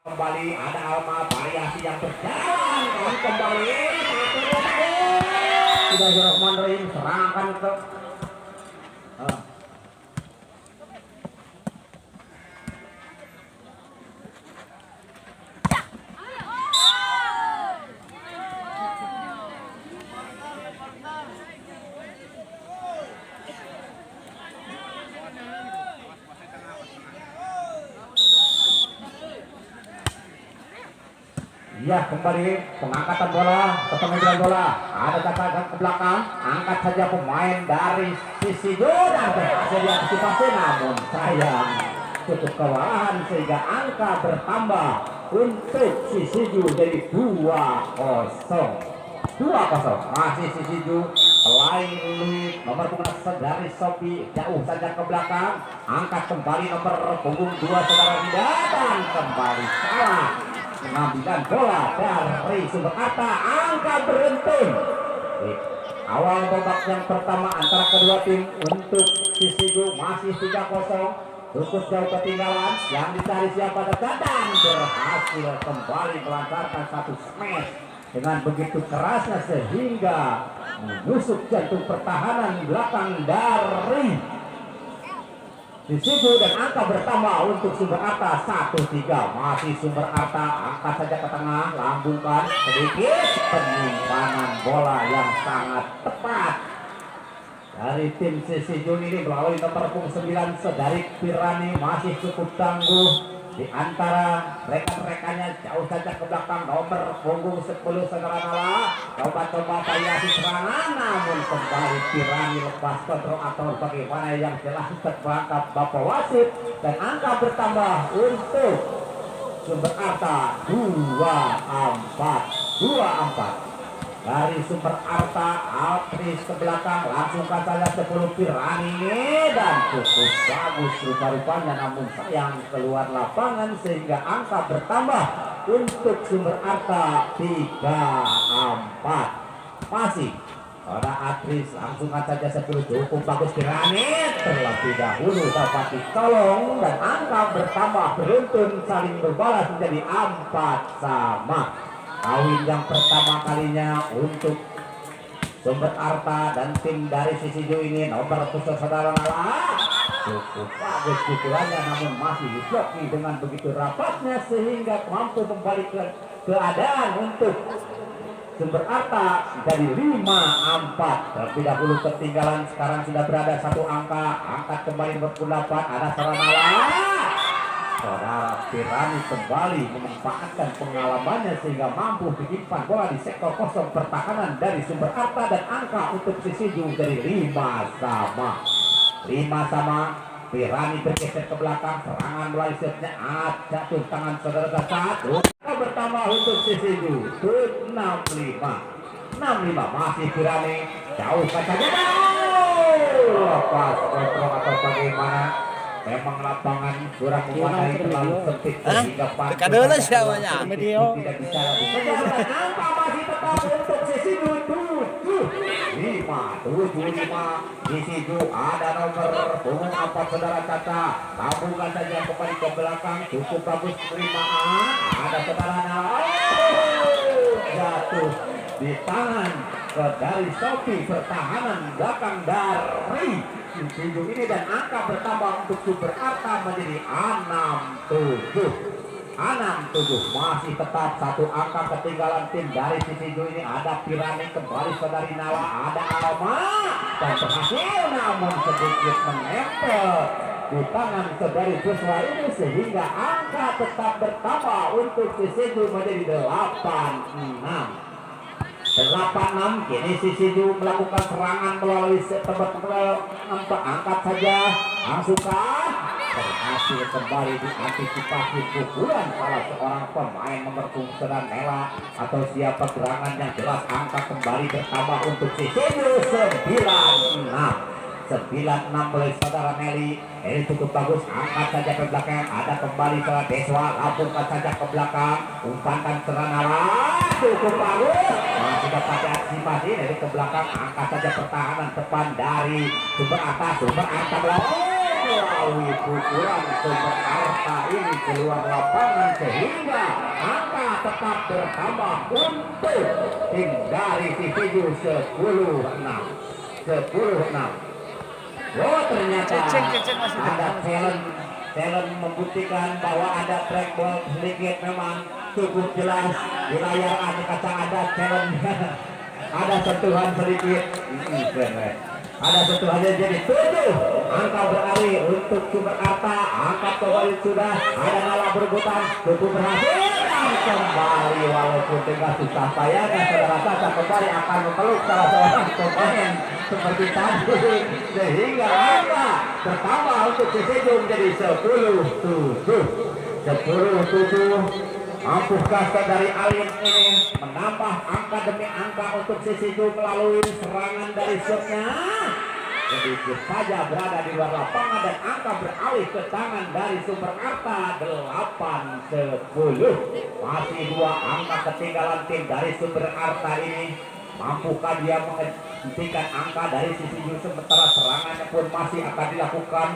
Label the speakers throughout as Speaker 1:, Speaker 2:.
Speaker 1: kembali ada Alma variasi yang berjalan kembali Bismillahirrahmanirrahim serangan ke ya kembali pengangkatan bola ke pengambilan bola ada catatan ke belakang angkat saja pemain dari sisi Jordan berhasil diantisipasi namun sayang cukup kewalahan sehingga angka bertambah untuk sisi Ju jadi 2-0 masih sisi Ju selain Louis nomor punggung dari Sophie jauh saja ke belakang angkat kembali nomor punggung 2 saudara Rida dan kembali salah mengambilkan bola dari Sumber Arta angka beruntun di awal babak yang pertama antara kedua tim untuk sisi Ju masih 3-0 cukup jauh ketinggalan yang dicari siapa dan berhasil kembali melancarkan satu smash dengan begitu kerasnya sehingga menusuk jantung pertahanan belakang dari Sisigu dan angka bertambah untuk Sumber Arta 1-3 masih Sumber Arta angkat saja ke tengah lambungkan sedikit penyimpanan bola yang sangat tepat dari tim Sisigu ini melalui nomor punggung 9 Sedari Pirani masih cukup tangguh di antara rekan-rekannya jauh saja ke belakang nomor punggung 10 Saudara Nala coba-coba variasi serangan namun kembali Pirani lepas kontrol atau bagaimana yang jelas terperangkap Bapak Wasit dan angka bertambah untuk Sumber Arta 2-4 dari Sumber Arta Altris ke belakang langsungkan saja 10 Pirani dan cukup bagus rupa-rupanya namun sayang keluar lapangan sehingga angka bertambah untuk Sumber Arta 3-4 masih pada Altris langsungkan saja 10 cukup bagus Pirani terlebih dahulu dapat ditolong dan angka bertambah beruntun saling berbalas menjadi 4-sama. Kawin yang pertama kalinya untuk Sumber Arta dan tim dari sisi Ju ini nomor khusus Saudara Nala cukup bagus pukulannya namun masih dibloki dengan begitu rapatnya sehingga mampu kembali ke keadaan untuk Sumber Arta jadi 5-4 terlebih dahulu ketinggalan sekarang sudah berada satu angka angkat kembali nomor 8 ada Saudara Nala Saudara Pirani kembali memanfaatkan pengalamannya sehingga mampu menyimpan bola di sektor kosong pertahanan dari Sumber Arta dan angka untuk sisi Ju dari 5-5 Pirani bergeser ke belakang serangan mulai setnya jatuh tangan saudara satu bertambah untuk sisi Ju 65 masih Pirani jauh kacanya lepas kontrol atau bagaimana memang lapangan kurang memadai terlalu sempit sehingga
Speaker 2: Kadang siapanya
Speaker 1: tidak bisa nampak masih tetap untuk sisi 7-5 di situ ada nomor punggung 4 Saudara Caca tabungkan saja kembali ke belakang cukup bagus penerimaan ada Saudara Nala jatuh di tangan dari Sophie pertahanan belakang dari Sisi ini dan angka bertambah untuk Sumber Arta menjadi 6-7 masih tetap satu angka ketinggalan tim dari Sisi ini ada Pirani kembali Saudari Nala ada Alma dan berhasil namun sedikit menempel di tangan Saudari Joshua ini sehingga angka tetap bertambah untuk Sisi menjadi 8-6 kini Sisi Ju melakukan serangan melalui tebak-tebak angkat saja langsungkan berhasil kembali diantisipasi pukulan salah seorang pemain nomor punggung Nela atau siapa gerangan yang jelas angka kembali bertambah untuk Sisi Ju 9-6 oleh Saudara Nelly cukup bagus angkat saja ke belakang ada kembali ke Deswa lampungkan saja ke belakang umpankan serangan cukup bagus masih dapat antisipasi dari ke belakang angkat saja pertahanan depan dari Sumber Arta melalui pukulan Sumber Arta ini keluar lapangan sehingga angka tetap bertambah untuk tim dari Sisiju 10-6. Oh ternyata ada challenge membuktikan bahwa ada track ball sedikit memang cukup jelas di layar kaca ada challenge. Ada sentuhan sedikit. Ada sentuhannya jadi 7. Angka beralih untuk Sumber Arta. Angkat kembali sudah. Ada Nala berebutan. Cukup berhasil. Dan kembali walaupun dengan susah payahnya saudara Caca kembali akan memeluk salah seorang pemain seperti tadi. Sehingga angka bertambah untuk Sisiju menjadi 10-7. Mampukah dari Alien ini menambah angka demi angka untuk Sisiju melalui serangan dari shotnya? Sedikit saja berada di luar lapangan dan angka beralih ke tangan dari Sumber Arta 8-10. Masih 2 angka ketinggalan tim dari Sumber Arta ini. Mampukah dia menghentikan angka dari Sisiju sementara serangannya pun masih akan dilakukan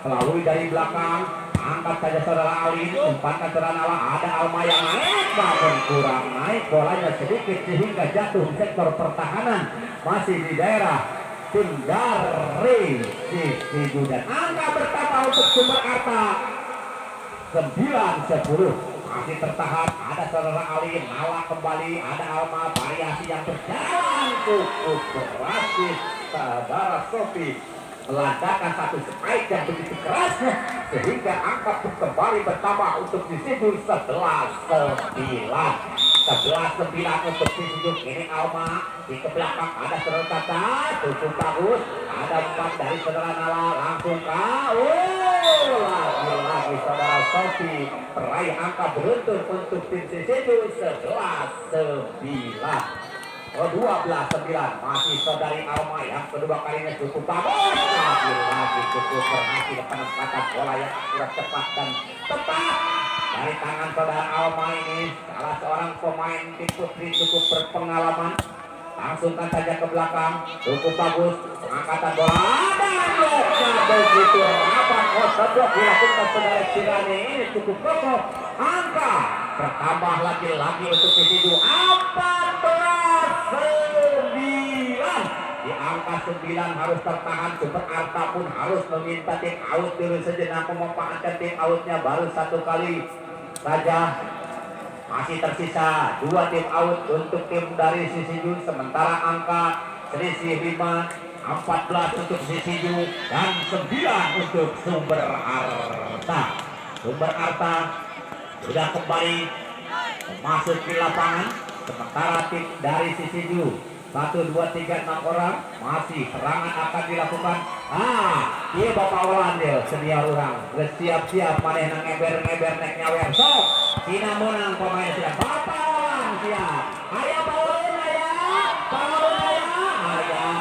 Speaker 1: melalui dari belakang. Angkat saja saudara Ali, umpankan saudara Nala, ada Alma yang naik, namun kurang naik bolanya sedikit sehingga jatuh di sektor pertahanan. Masih di daerah tim dari Sisiju dan angka bertambah untuk Sumber Arta 9-10. Masih tertahan, ada saudara Ali, Nala kembali, ada Alma, variasi yang berjalan cukup berhasil saudara Sofi melandakan satu spike yang begitu keras sehingga angka kembali bertambah untuk Sisiju 11-9 untuk Sisiju. Ini Alma di belakang ada saudara Caca, cukup bagus, ada umpan dari saudara Nala langsung lagi saudara Sofi peraih angka beruntun untuk tim Sisiju 11-9. 12-9 masih saudari Alma yang kedua kalinya cukup bagus, lagi cukup berhasil penempatan bola yang akurat cepat dan tepat dari tangan saudara Alma ini. Salah seorang pemain tim putri cukup berpengalaman. Langsungkan saja ke belakang, cukup bagus pengangkatan bola dan bloknya begitu rapat. Blok dilakukan saudara Cirane ini cukup kokoh. Angka bertambah lagi untuk Sisiju 14-9. Di angka 9 harus tertahan. Sumber Arta pun harus meminta tim out dulu sejenak, memanfaatkan tim outnya baru 1 kali saja. Masih tersisa 2 tim out untuk tim dari Sisiju, sementara angka selisih 14 untuk Sisiju dan 9 untuk Sumber Arta. Sumber Arta sudah kembali masuk di lapangan, sementara tim dari Sisiju 1, 2, 3, 6 orang masih serangan akan dilakukan. Iya Bapak Walandel senior orang siap-siap maneh nang ngeber-ngeber nek nyawer sok Cina menang pemain siap. Bapak Waland siap, ayo Paulun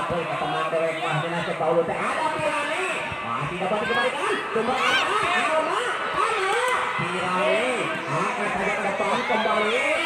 Speaker 1: boleh keteman dewek mah dina si Paulun ada Pirani masih dapat dikembalikan. Sumber Arta Alma Pirani angkat saja ke depan kembali.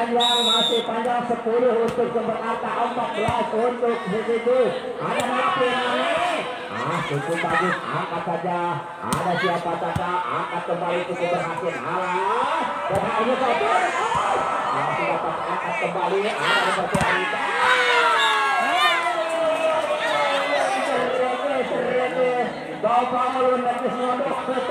Speaker 1: Masih panjang 10 untuk Sumber Arta, 14 untuk Sisiju. Ada Pirani cukup bagus, angkat saja. Ada siapa Caca, angkat kembali cukup berhasil. Berhasil satu masih dapat angkat kembali. Ada seperti Anita Bapak melunasi modok terus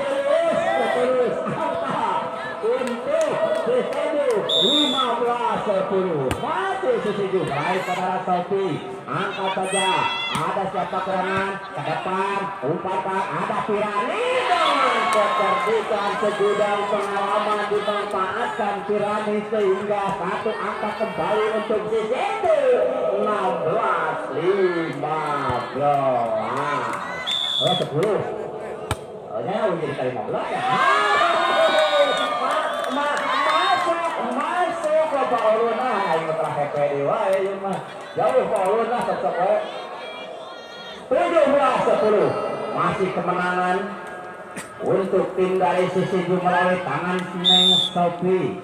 Speaker 1: untuk Sisiju 15-10. Masih Sisiju baik saudara Sofi. Angkat saja. Ada siapa kerangan ke depan. Umpatan ada Pirani dengan kecerdikan segudang pengalaman dimanfaatkan Pirani sehingga 1 angka kembali untuk Sisiju 16-15. 10. Jauh jadi kali 15 ya. Masuk Bapak Ulun aing telah hepe dewa ya mah. Jauh ulun lah sok-sok we. 17-10 masih kemenangan untuk tim dari sisi melalui tangan Neng Sophie.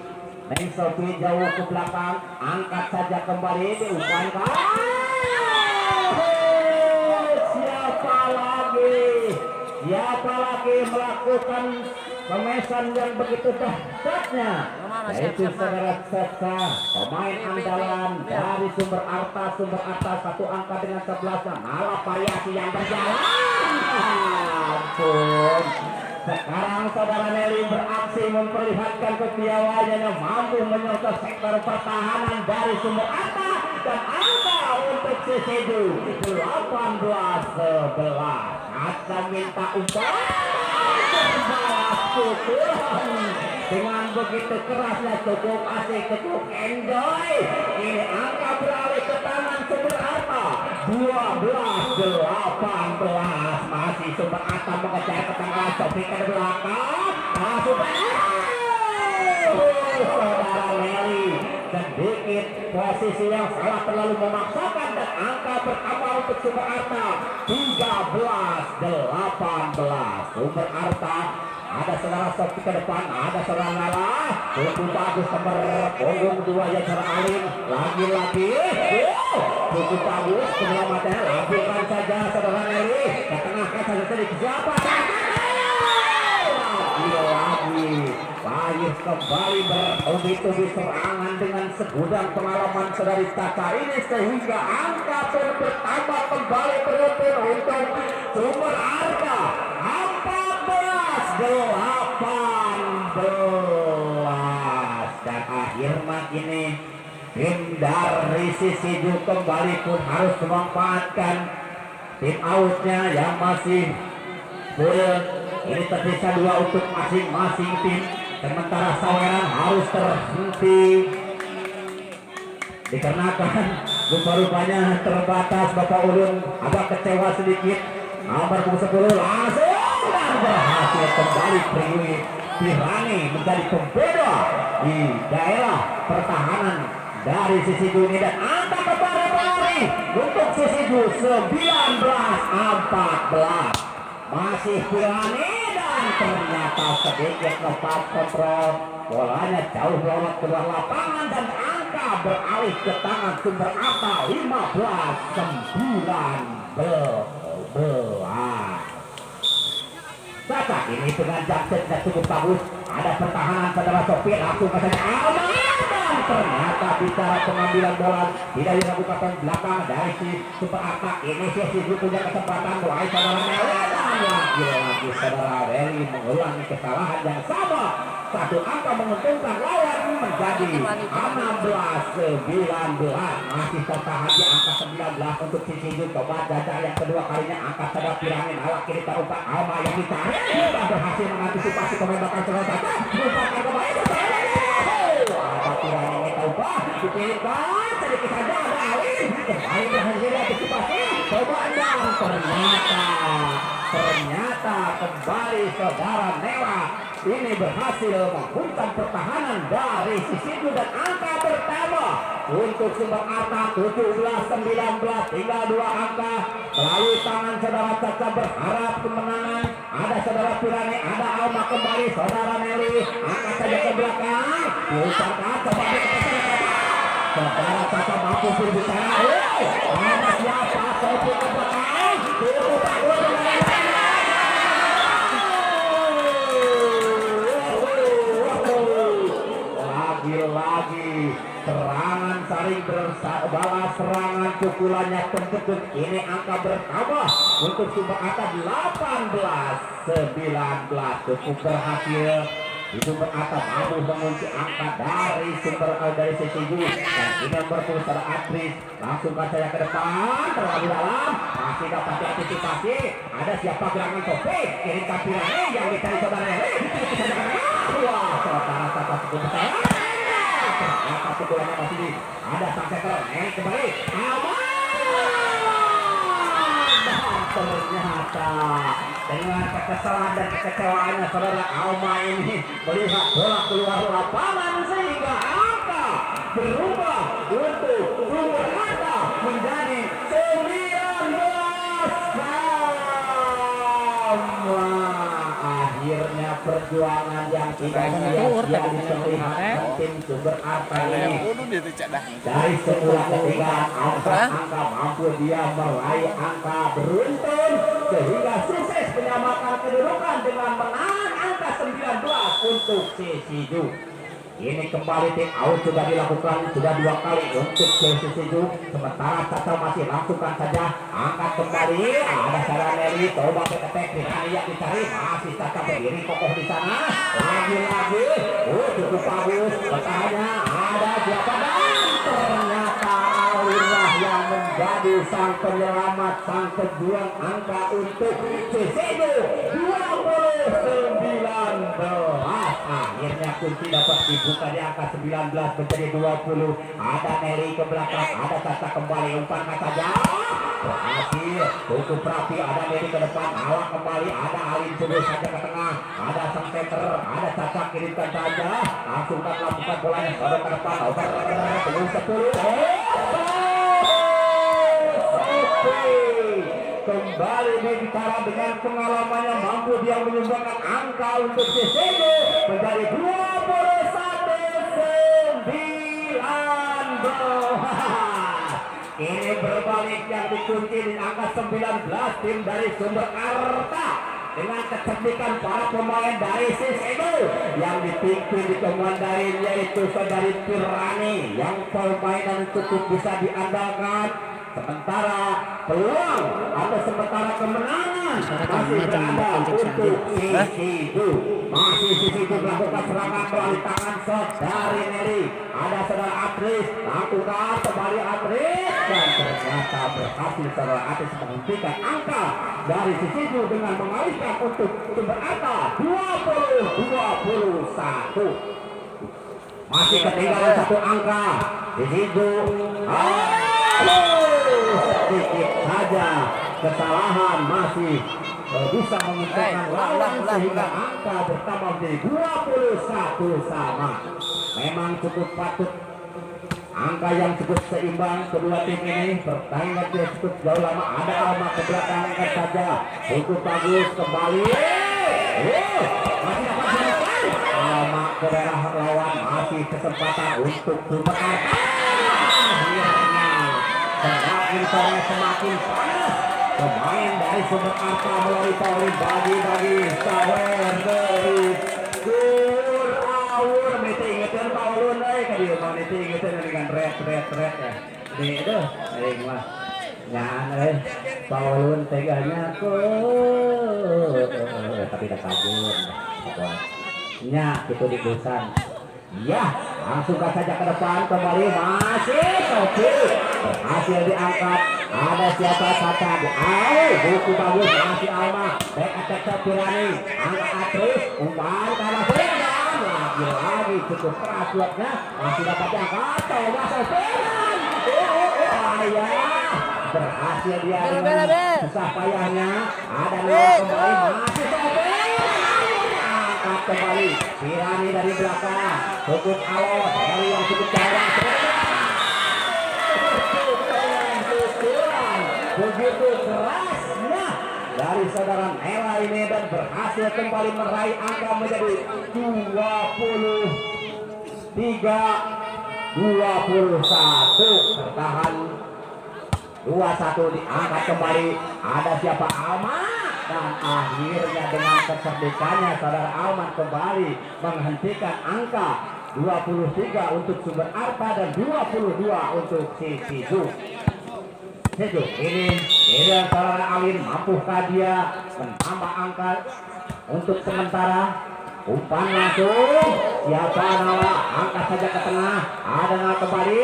Speaker 1: Neng Sophie jauh ke belakang, angkat saja kembali diumpankan. Siapa lagi melakukan pemesan yang begitu dahsyatnya, yaitu saudara Seksa, pemain andalan dari Sumber Arta. Sumber Arta 1 angka dengan 11-nya malah variasi yang berjalan. Ampun. Sekarang saudara Nelly beraksi memperlihatkan kepiawaiannya yang mampu menyertai sektor pertahanan dari Sumber Arta, dan angka untuk Sisidu 18-11. Akan minta umpan dengan begitu kerasnya, cukup asik, cukup enjoy. Ini angka beralih ke tangan Sumber Arta 12-18. Masih Sumber Arta mengejar ke tengah, Sophie ke belakang. Saudara Nelly sedikit posisi yang salah, terlalu memaksakan, dan angka pertama untuk Sumber Arta 13-18. Sumber Arta ada saudara Sophie ke depan, ada saudara Nala, cukup bagus nomor punggung 2 ya saudara Alim, lagi-lagi cukup bagus penyelamatnya, lakukan saja saudara Nelly ke tengah saja tadi siapa lagi kembali bertubi-tubi serangan dengan segudang pengalaman saudari Caca ini, sehingga angka pun bertambah kembali beruntun untuk Sumber Arta 14-18. Dan akhirnya kini tim dari Sisidu kembali pun harus memanfaatkan tim outnya yang masih full. Ini tersisa 2 untuk masing-masing tim, sementara Saweran harus terhenti dikarenakan rupa-rupanya terbatas. Bapak Ulun agak kecewa sedikit. Nomor 10 langsung dan berhasil kembali Pirani menjadi pembeda di daerah pertahanan dari Sisidu ini, dan angka kembali berlari untuk Sisidu 19-14. Masih Pirani, dan ternyata sedikit lepas kontrol, bolanya jauh lewat keluar lapangan, dan angka beralih ke tangan Sumber Arta 15-19. Caca ini dengan jump cukup bagus, ada pertahanan saudara Sophie, langsung ke sana aman, dan ternyata bicara pengambilan bola tidak dilakukan belakang dari si Sumber Arta. Ini Sisidu punya kesempatan mulai saudara Nelly, dan lagi saudara Nelly mengulangi kesalahan yang sama. 1 angka menguntungkan lawan menjadi 16-19. Masih tertahan di angka 19 untuk Sisidu. Coba jajak yang kedua kalinya, angka saudara Pirangin ala kiri terumpak Alma yang ditarik, dan berhasil mengantisipasi penembakan saudara Caca. Merupakan kembali ada Pirangin yang terumpak dipilihkan sedikit saja, ada Alin kembali berhasil antisipasi. Coba, dan ternyata kembali saudara Nela ini berhasil menghuntam pertahanan dari Sisidu, dan angka pertama untuk Sumber Arta 17-19. Tinggal 2 angka melalui tangan saudara Caca. Berharap kemenangan, ada saudara Pirani, ada Alma kembali saudara Nelly, angkat saja ke belakang, diucapkan coba saudara Caca mampu berbicara. Ada siapa Sophie ke belakang, cukup bagus dengan lagi serangan saling berbalas, serangan pukulannya pencetus. Ini angka bertambah untuk Sumber Arta 18-19. Cukup berhasil di Sumber Arta mampu mengunci angka dari Sisidu, dan ini berpusat Atris langsung saya ke depan terlalu dalam, masih dapat diantisipasi. Ada siapa gerangan Sophie, kirim ke Pirani yang dicari saudara Nelly. Wah, saudara Caca cukup besar. Ternyata pukulannya masih ada sampai ke Nelly kembali aman, dan ternyata dengan kekesalan dan kekecewaannya saudara Alma ini melihat bola keluar lapangan, sehingga angka berubah untuk Sumber Arta menjadi 19 sama. Akhirnya perjuangan yang tidak sia-sia diperlihatkan tim Sumber Arta ini. Dari semula ketinggalan angka mampu dia meraih angka beruntun sehingga sukses menyamakan kedudukan dengan menang angka 19 untuk Sisidu. Ini kembali take out sudah dilakukan sudah 2 kali untuk Sisidu, sementara Caca masih langsungkan saja angkat kembali. Ada Saranelli coba ketek yang dicari, masih Caca berdiri kokoh di sana lagi-lagi. Cukup bagus pertahannya, ada siapa dan ternyata Alirah yang menjadi sang penyelamat, sang pejuang angka untuk Sisidu 29. Akhirnya kunci dapat dibuka di angka 19 menjadi 20. Ada Nelly ke belakang, ada Caca kembali umpankan saja berhasil cukup rapi. Ada Nelly ke depan, awak kembali, ada Alin terus saja ke tengah, ada sang center, ada Caca kirimkan saja langsung lakukan bolanya pada ke depan over belum 10. Kembali bicara dengan pengalamannya mampu dia menyumbangkan angka untuk Sisidu menjadi 21-19. Ini berbalik yang dikunci di angka 19 tim dari Sumber Arta dengan kecerdikan para pemain dari Sisidu yang dipimpin dikomandai yaitu saudari Tirani yang permainan cukup bisa diandalkan. Sementara peluang atau sementara kemenangan masih berada untuk Sisidu. Masih Sisidu melakukan serangan melalui tangan saudari Neri. Ada saudara Atris, lakukan kembali Atris dan ternyata berhasil saudara Atris menghentikan angka dari Sisidu dengan mengalihkan untuk Sumber Arta 20-21. Masih ketinggalan 1 angka. Sisidu sedikit saja kesalahan masih bisa menguntungkan lawan sehingga angka bertambah menjadi 21 sama. Memang cukup patut angka yang cukup seimbang kedua tim ini pertandingan cukup jauh lama. Ada Alma ke belakang saja cukup bagus kembali. Masih dapat dilakukan Alma ke daerah lawan, masih kesempatan untuk Sumber Arta. Semakin sore semakin panas. Pemain dari Sumber Arta melalui Tauri bagi-bagi sawer dari Awur. Mesti ingetin Paulun ke dia mau ingetin dengan red ya. Ini itu mah nyan Paulun teganya tapi tak kabur. Nya itu di Busan. Ya, langsung saja ke depan kembali masih Sofi berhasil diangkat. Ada siapa Caca di buku bagus masih Alma back attack Tirani angkat Atris umpan karena Firdan lagi cukup keras buatnya masih dapat diangkat coba Sofian berhasil dia dengan susah payahnya. Ada kembali masih Sofian kembali Tirani dari belakang cukup alos dari yang cukup jarang begitu kerasnya dari saudara Nela ini dan berhasil kembali meraih angka menjadi 23-21 bertahan 21 diangkat kembali. Ada siapa Alma dan akhirnya dengan kecerdikannya saudara Alman kembali menghentikan angka 23 untuk Sumber Arta dan 22 untuk Sisidu. Ini saudara Alin mampukah dia menambah angka untuk sementara. Umpan langsung siapa nama angkat saja ke tengah. Ada kembali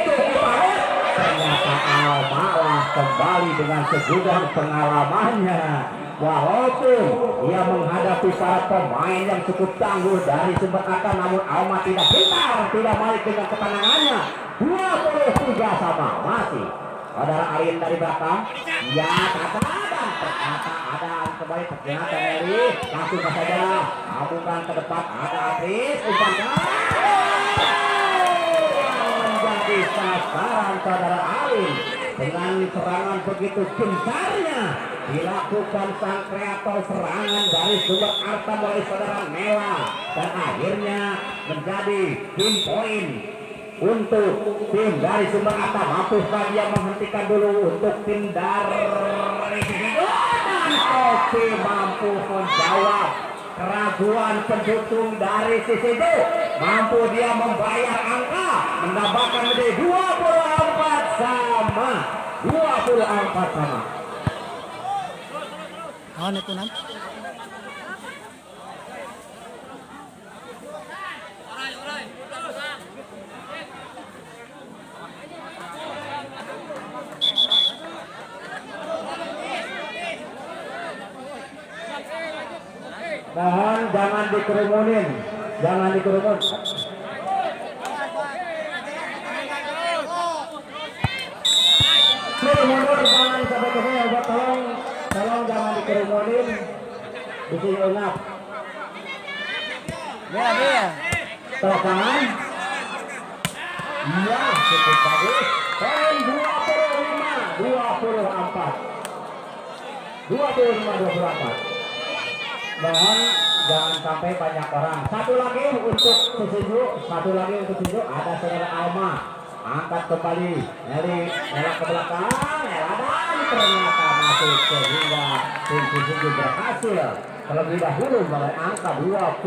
Speaker 1: ternyata Almalah kembali dengan segudang pengalamannya. Walaupun ia menghadapi para pemain yang cukup tangguh dari Sumber Arta, namun Alma tidak pintar, tidak balik dengan ketenangannya. 23 sama masih. Saudara Alin dari belakang, ya kata dan ternyata ada kembali ternyata Mary langsung saja lakukan ke depan. Ada Atris umpan menjadi menjadi sasaran saudara Alin. Dengan serangan begitu gencarnya dilakukan sang kreator serangan dari sumber Arta oleh saudara Mela, dan akhirnya menjadi tim poin untuk tim dari sumber Arta. Mampukah dia menghentikan dulu untuk tim dari dan Kopi mampu menjawab keraguan pendukung dari sisi itu. Mampu dia membayar angka, menambahkan menjadi 24 sama. 24 sama.
Speaker 2: Oh, itu nan.
Speaker 1: Mohon jangan dikerumunin, jangan dikerumun. Mundur jangan sampai ke sini, tolong jangan dikerumunin. Di sini ungap.
Speaker 2: Ya.
Speaker 1: Tangan. Iya, cukup bagus. Poin 25-24. 25-24. Mohon jangan sampai banyak orang. Satu lagi untuk Susinju, ada saudara Alma. Angkat kembali, Ela ke belakang, Ela, dan ternyata masuk sehingga tim Susinju berhasil terlebih dahulu meraih angka 20.